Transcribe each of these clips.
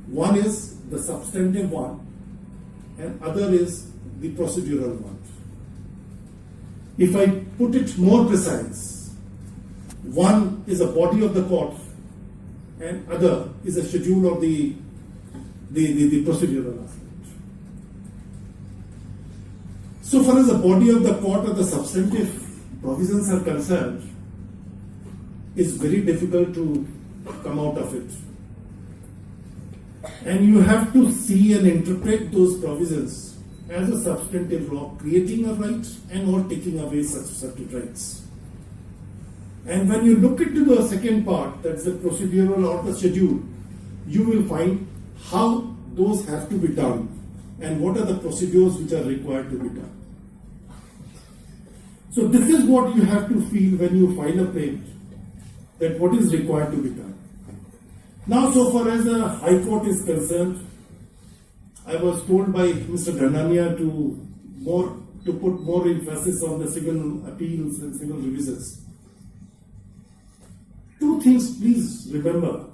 One is the substantive one and other is the procedural one. If I put it more precise, one is a body of the court and other is a schedule of the procedural aspect. So far as the body of the court or the substantive provisions are concerned, it's very difficult to come out of it. And you have to see and interpret those provisions as a substantive law, creating a right and or taking away such rights. And when you look into the second part, that's the procedural or the schedule, you will find how those have to be done and what are the procedures which are required to be done. So this is what you have to feel when you file a claim, that what is required to be done. Now, so far as the High Court is concerned, I was told by Mr. Tandan to put more emphasis on the civil appeals and civil revisions. Two things, please remember.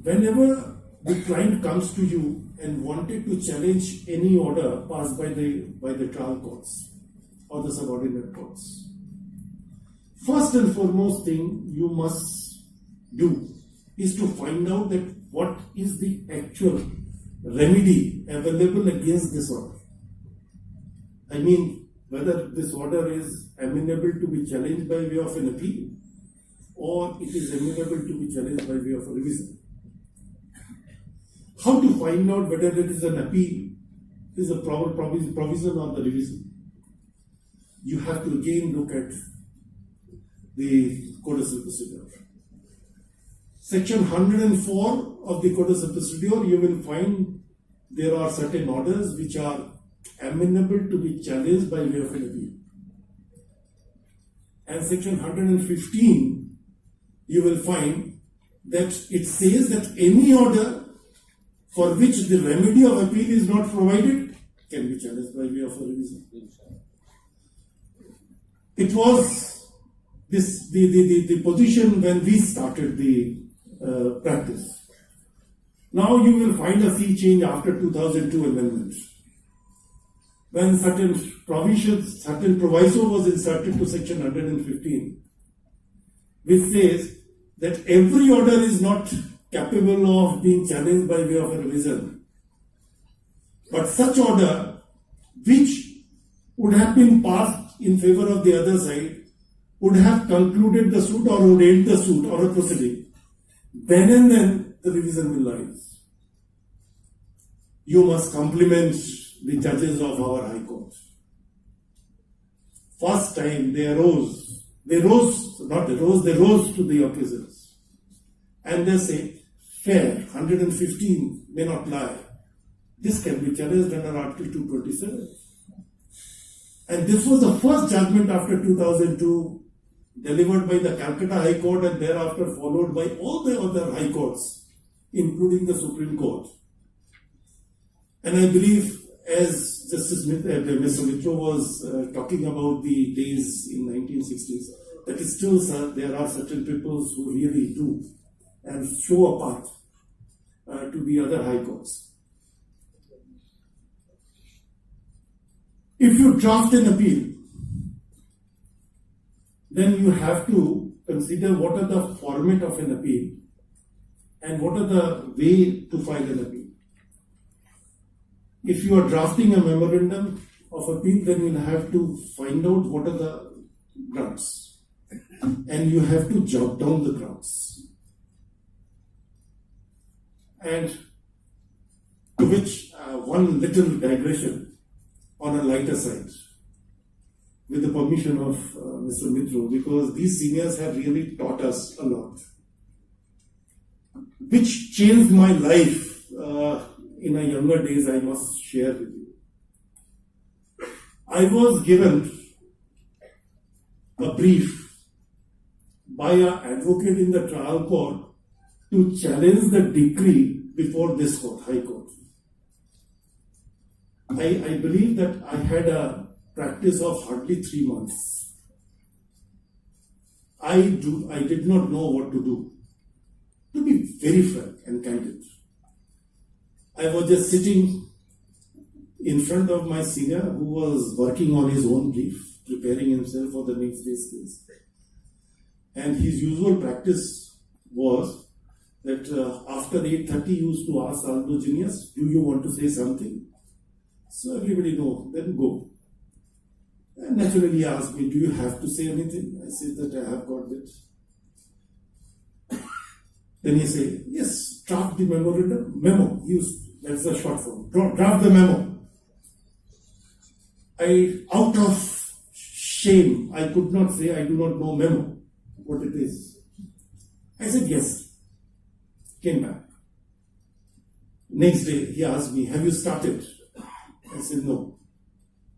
Whenever the client comes to you and wanted to challenge any order passed by the trial courts or the subordinate courts, first and foremost thing you must do is to find out that what is the actual remedy available against this order. I mean, whether this order is amenable to be challenged by way of an appeal or it is amenable to be challenged by way of a revision. How to find out whether it is an appeal, is a proper provision or the revision? You have to again look at the Code of Civil Procedure. Section 104 of the Code of Civil Procedure, you will find there are certain orders which are amenable to be challenged by way of an appeal. And section 115, you will find that it says that any order for which the remedy of appeal is not provided can be challenged by way of a revision. It was the position when we started the practice. Now you will find a sea change after 2002 amendment, when certain provisions, certain proviso was inserted to section 115, which says that every order is not capable of being challenged by way of a revision, but such order which would have been passed in favor of the other side would have concluded the suit or would end the suit or a proceeding, then and then the revision will rise. You must compliment the judges of our High Court. First time they rose to the occasions. And they say, fair, 115 may not lie. This can be challenged under Article 227. And this was the first judgment after 2002 delivered by the Calcutta High Court and thereafter followed by all the other High Courts, including the Supreme Court. And I believe, as Justice Mr. Mitra was talking about the days in 1960s, that is still, sir, there are certain people who really do and show a path to the other High Courts. If you draft an appeal, then you have to consider what are the format of an appeal and what are the way to file an appeal. If you are drafting a memorandum of appeal, then you'll have to find out what are the grounds and you have to jot down the grounds. And to which one little digression on a lighter side, with the permission of Mr. Mitra, because these seniors have really taught us a lot, which changed my life in my younger days, I must share with you. I was given a brief by an advocate in the trial court to challenge the decree before this court, High Court. I believe that I had a practice of hardly 3 months. I did not know what to do. To be very frank and candid, I was just sitting in front of my senior who was working on his own brief, preparing himself for the next day's case. And his usual practice was that after 8:30 he used to ask Aldo Genius, do you want to say something? So everybody know, then go. And naturally he asked me, do you have to say anything? I said that I have got it. Then he said, yes, draft the memorandum. Memo, that's the short form. Draft the memo. Out of shame, I could not say I do not know memo, what it is. I said yes. Came back. Next day, he asked me, have you started? I said no.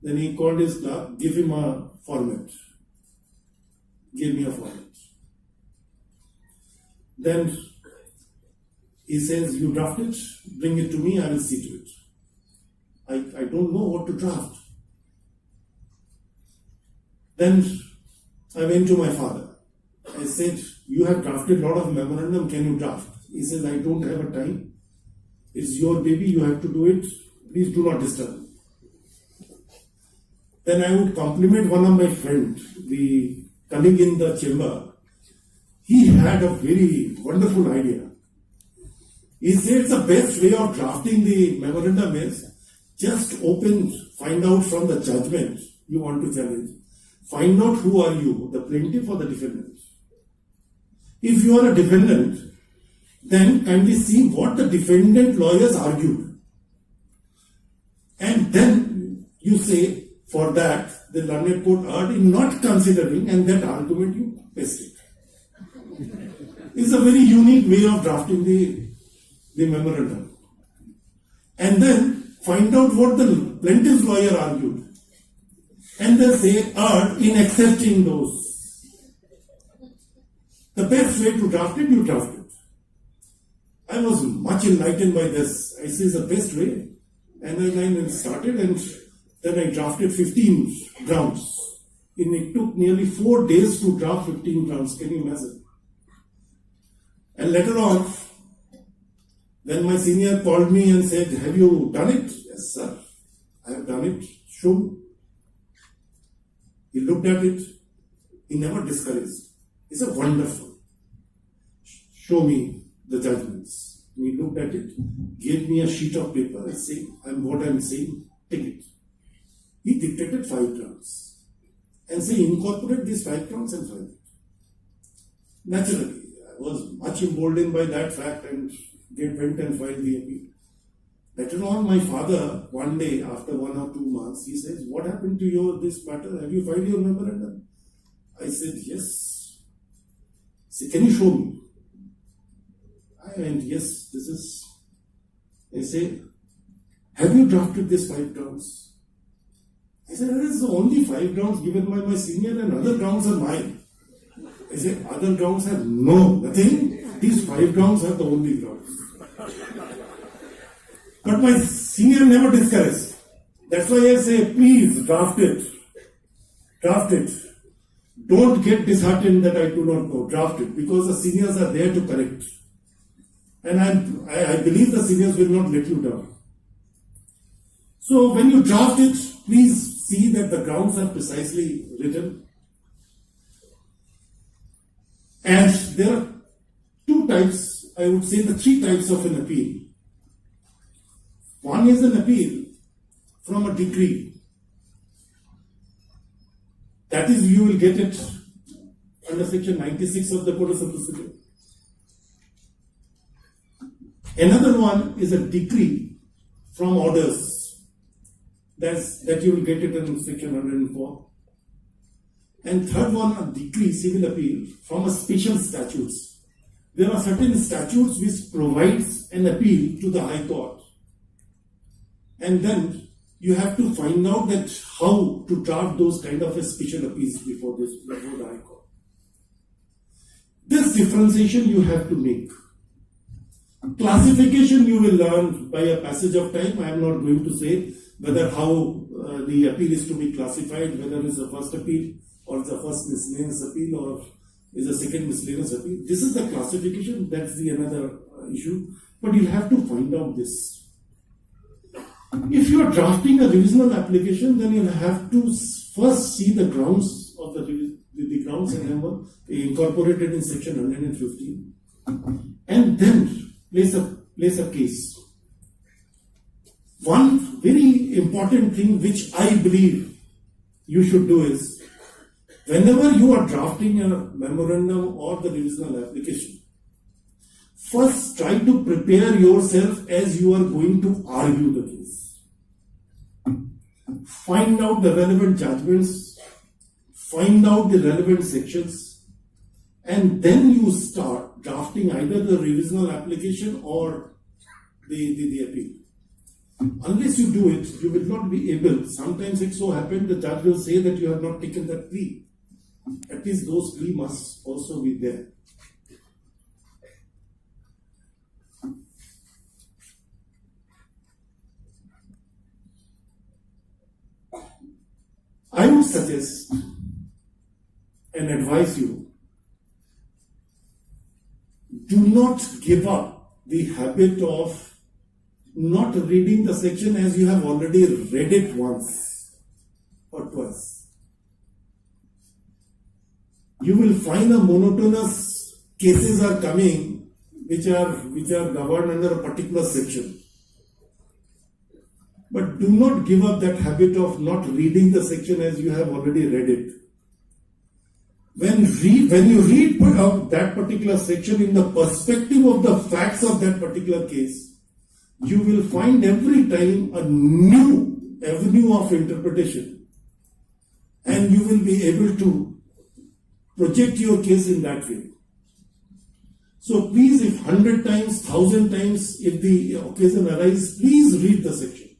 Then he called his clerk, give him a format. Gave me a format. Then he says, you draft it, bring it to me, I will see to it. I don't know what to draft. Then I went to my father. I said, you have drafted a lot of memorandum, can you draft? He says, I don't have a time. It's your baby, you have to do it. Please do not disturb. Then I would compliment one of my friends, the colleague in the chamber. He had a very wonderful idea. He said the best way of drafting the memorandum is just find out from the judgment you want to challenge. Find out who are you, the plaintiff or the defendant. If you are a defendant, then kindly see what the defendant lawyers argued. And then you say, for that, the learned court erred in not considering, and that argument you paste it. It's a very unique way of drafting the memorandum. And then find out what the plaintiff's lawyer argued. And then say, erred in accepting those. The best way to draft it, you draft it. I was much enlightened by this. I say it's the best way. And then I started, and then I drafted 15 grounds. And it took nearly 4 days to draft 15 grounds. Can you imagine? And later on, then my senior called me and said, have you done it? Yes, sir. I have done it. Show me. He looked at it. He never discouraged. He said, wonderful. Show me the judgments. And he looked at it, gave me a sheet of paper and said, what I'm saying, take it. He dictated 5 grounds. And say, incorporate these 5 grounds and file it. Naturally, I was much emboldened by that fact and went and filed the appeal. Later on, my father, one day after 1 or 2 months, he says, what happened to this matter? Have you filed your memorandum? I said, yes. He said, can you show me? I went, yes, this is. They say, have you drafted these 5 grounds? I said, there is only 5 grounds given by my senior and other grounds are mine. I said, other grounds have nothing. These 5 grounds are the only grounds. But my senior never discouraged. That's why I say, please draft it. Draft it. Don't get disheartened that I do not know. Draft it, because the seniors are there to correct. And I believe the seniors will not let you down. So when you draft it, please see that the grounds are precisely written. And there are 2 types, I would say the 3 types of an appeal. One is an appeal from a decree. That is, you will get it under section 96 of the Code of Civil Procedure. Another one is a decree from orders. That you will get it in section 104. And third one, a decree, civil appeal, from a special statutes. There are certain statutes which provides an appeal to the High Court. And then you have to find out that how to draft those kind of a special appeals before the High Court. This differentiation you have to make. Classification you will learn by a passage of time. I am not going to say whether how the appeal is to be classified, whether it's the first appeal or it's the first miscellaneous appeal or is a second miscellaneous appeal. This is the classification, that's the another issue. But you'll have to find out this. If you are drafting a revisional application, then you'll have to first see the grounds of the grounds and incorporated in section 115, and then place a case. One very important thing which I believe you should do is, whenever you are drafting a memorandum or the revisional application, first try to prepare yourself as you are going to argue the case. Find out the relevant judgments, find out the relevant sections, and then you start drafting either the revisional application or the appeal. Unless you do it, you will not be able. Sometimes it so happens the judge will say that you have not taken that plea. At least those plea must also be there. I would suggest and advise you, do not give up the habit of not reading the section as you have already read it once or twice. You will find a monotonous cases are coming which are governed under a particular section. But do not give up that habit of not reading the section as you have already read it. When you read that particular section in the perspective of the facts of that particular case, you will find every time a new avenue of interpretation, and you will be able to project your case in that way. So please, if 100 times, 1,000 times, if the occasion arises, please read the section.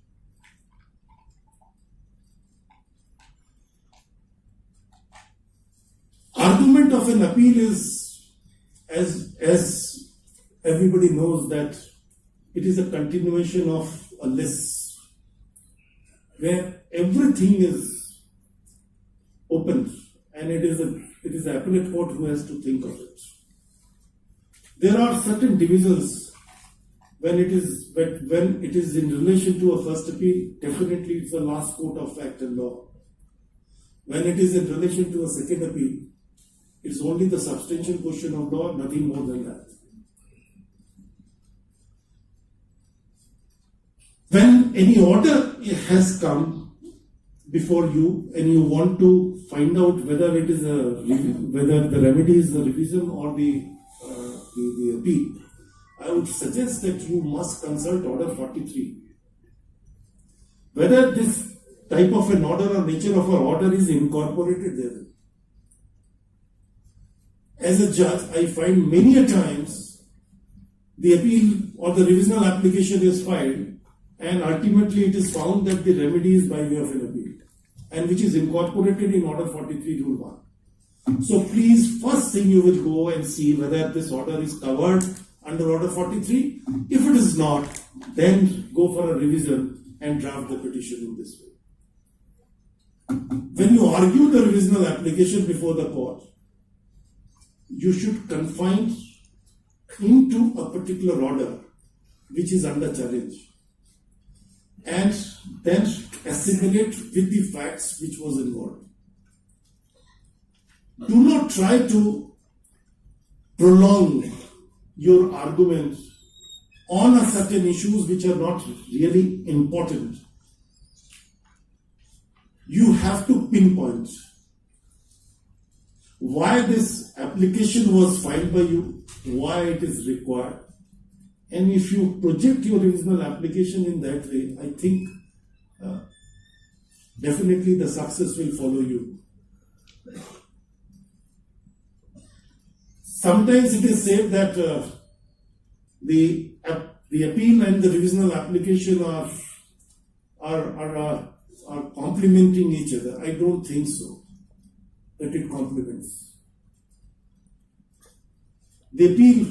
Argument of an appeal is, as everybody knows, that it is a continuation of a list where everything is open, and it is the appellate court who has to think of it. There are certain divisions when it is in relation to a first appeal. Definitely, it's the last court of fact and law. When it is in relation to a second appeal, it's only the substantial question of law, nothing more than that. When any order has come before you and you want to find out whether whether the remedy is the revision or the appeal, I would suggest that you must consult Order 43. Whether this type of an order or nature of an order is incorporated there. As a judge, I find many a times the appeal or the revisional application is filed, and ultimately it is found that the remedy is by way of an appeal, and which is incorporated in Order 43 Rule 1. So please, first thing you will go and see whether this order is covered under Order 43. If it is not, then go for a revision and draft the petition in this way. When you argue the revisional application before the court, you should confine into a particular order which is under challenge, and then assimilate with the facts which was involved. Do not try to prolong your argument on a certain issues which are not really important. You have to pinpoint why this application was filed by you, why it is required. And if you project your original application in that way, I think definitely the success will follow you. Sometimes it is said that the appeal and the revisional application are complementing each other. I don't think so, that it complements. The appeal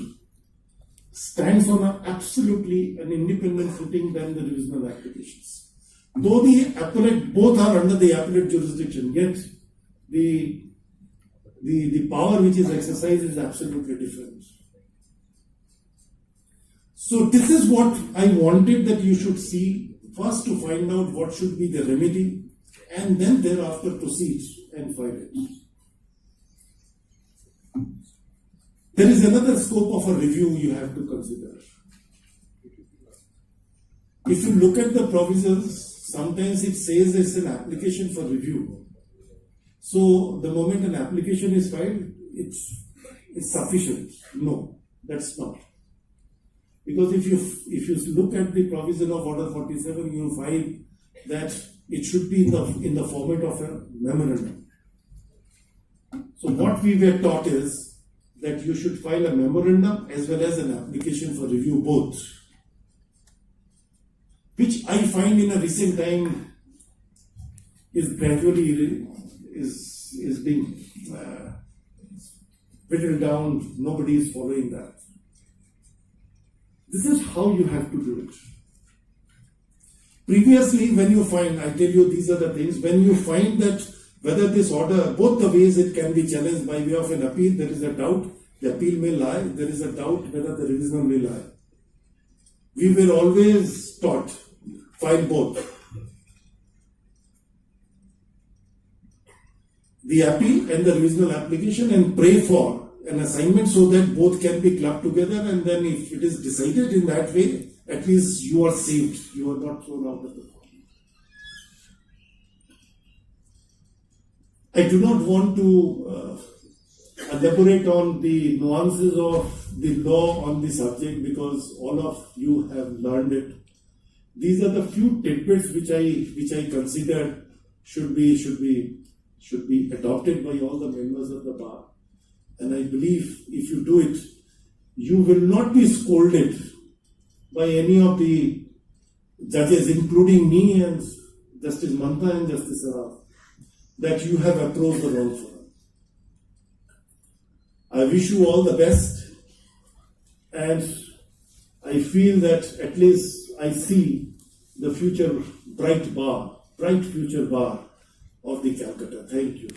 stands on absolutely an independent footing than the revisional applications. Though the appellate, both are under the appellate jurisdiction, yet the power which is exercised is absolutely different. So this is what I wanted that you should see first to find out what should be the remedy, and then thereafter proceed and file it. There is another scope of a review you have to consider. If you look at the provisions, sometimes it says it's an application for review. So the moment an application is filed, it's sufficient. No, that's not. Because if you look at the provision of Order 47, you will find that it should be in the format of a memorandum. So what we were taught is that you should file a memorandum as well as an application for review, both, which I find in a recent time is gradually is being whittled down. Nobody is following that. This is how you have to do it. Previously, when you find, I tell you these are the things, when you find that whether this order, both the ways it can be challenged by way of an appeal, there is a doubt, the appeal may lie, there is a doubt whether the revisional may lie. We were always taught, file both. The appeal and the revisional application, and pray for an assignment so that both can be clubbed together, and then if it is decided in that way, at least you are saved, you are not thrown out of the court. I do not want to elaborate on the nuances of the law on the subject because all of you have learned it. These are the few tidbits which I consider should be adopted by all the members of the bar. And I believe if you do it, you will not be scolded by any of the judges, including me and Justice Mantha and Justice Saraf, that you have approached the wrong forum. I wish you all the best, and I feel that at least I see the future bright future bar of the Calcutta. Thank you.